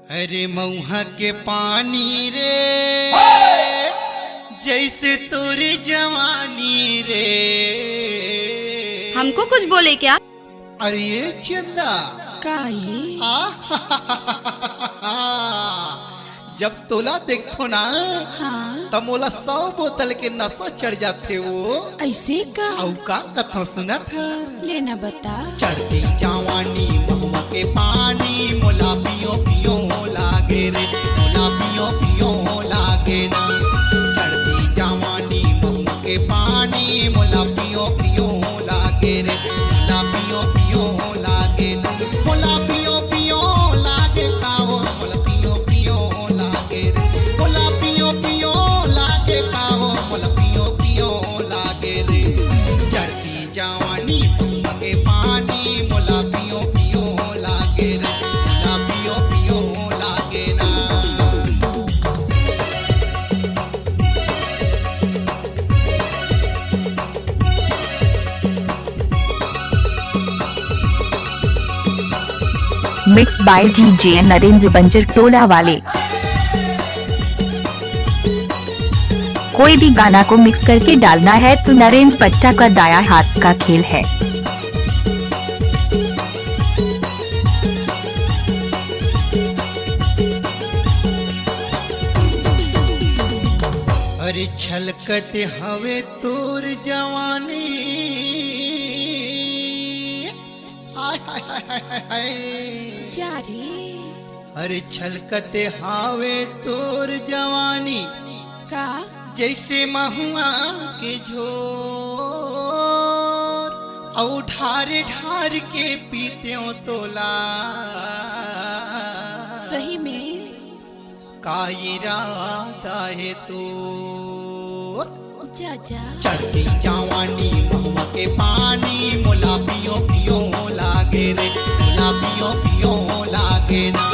अरे मऊहा के पानी रे जैसे तोरी जवानी रे। हमको कुछ बोले क्या? अरे ये चंदा का ये? जब तोला देखो ना हाँ। तब मोला 100 बोतल के नशा चढ़ जाते वो। ऐसे का? औ का कथो सुना था लेना बता। चढ़ती जवानी महुआ के पानी मोला पियो पियो लागे रे, मोला पियो पियो लागे ना। चढ़ती जवानी महुआ के पानी मोला पियो पियो लागे रे, मोला पियो पियो लागे ना। मोला पियो पियो लागे काओ, मोला पियो पियो लागे रे, मोला पियो पियो लागे काओ, मोला पियो पियो लागे रे। चढ़ती जवानी महुआ के पानी मोला पियो पियो लागे रे, मोला पियो पियो लागे ना। मिक्स बाय डीजे नरेंद्र बंजर टोला वाले। कोई भी गाना को मिक्स करके डालना है तो नरेंद्र पट्टा का दाया हाथ का खेल है। अरे छलकते हवे तोर जवानी, हाय हाय हाय हाय हाय। जा रे। अरे छलकते हवे तोर जवानी का? जैसे महुआ के झोर, औ ढारे ढार के पीते हो तोला। सही में? का इरादा है तो जा जा। चढ़ती जवानी महुआ के पानी मोला पियो पियो लागे रे, मोला पियो पियो लागे ना।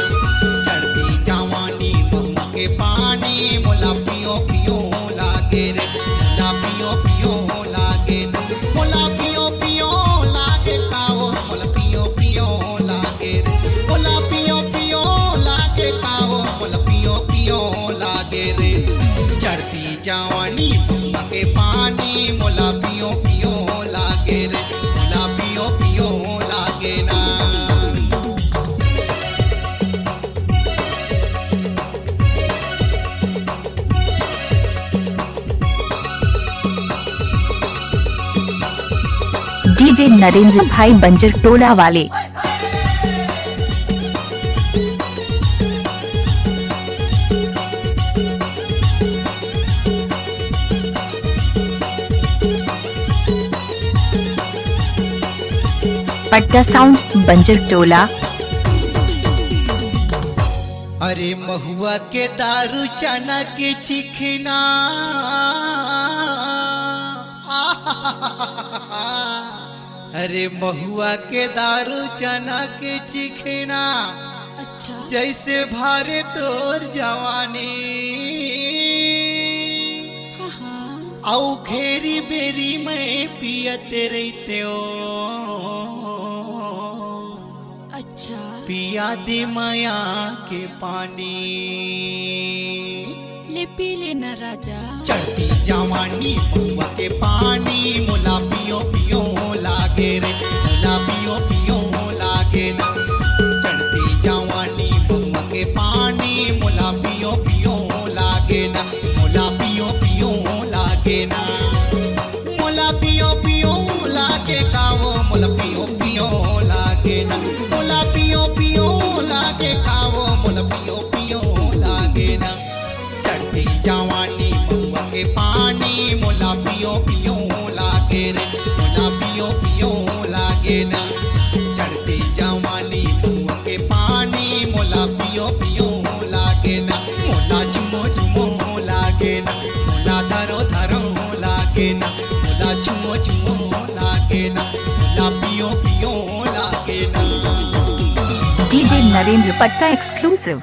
चढ़ती जवानी महुआ के पानी मोला पियो पियो लागे रे, मोला पियो पियो लागे ना। मोला पियो पियो लागे काओ, मोला पियो पियो लागे रे, मोला पियो पियो लागे काओ, मोला पियो पियो लागे रे। चढ़ती जवानी महुआ के पानी मोला पियो पियो लागे रे, मोला पियो पियो लागे ना। डीजे नरेंद्र भाई बंजर टोला वाले। पट्टा साउंड बंजर टोला। अरे महुआ के दारू चना के चिखना, अरे महुआ के दारू चना के चिखना अच्छा। जैसे भारे तोर जवानी। हाँ हाँ। औ घेरी बेरी में पियते रहते हो। अच्छा। पिया दे माया के पानी, ले पी लेना राजा। चढ़ती जवानी महुआ के पानी मोला पियो पियो लागे रे, मोला पियो पियो लागे ना। चढ़ती जवानी महुआ के पानी मोला पियो पियो लागे ना, मोला पियो पियो लागे ना। मोला पियो पियो लागे कावो, मोला पियो पियो लागे ना। मोला पियो पियो लागे कावो, मोला पियो पियो लागे ना। चढ़ती जवानी महुआ के पानी मोला पियो पियो लागे रे, मोला पियो पियो लागे ना। चढ़ती जवानी महुआ के पानी मोला पियो पियो लागे ना। मोला झुमो झुमो लागे ना, मोला धरो धरो लागे ना, मोला झुमो झुमो लागे ना, मोला पियो पियो लागे ना। डीजे नरेंद्र पट्टा एक्सक्लूसिव।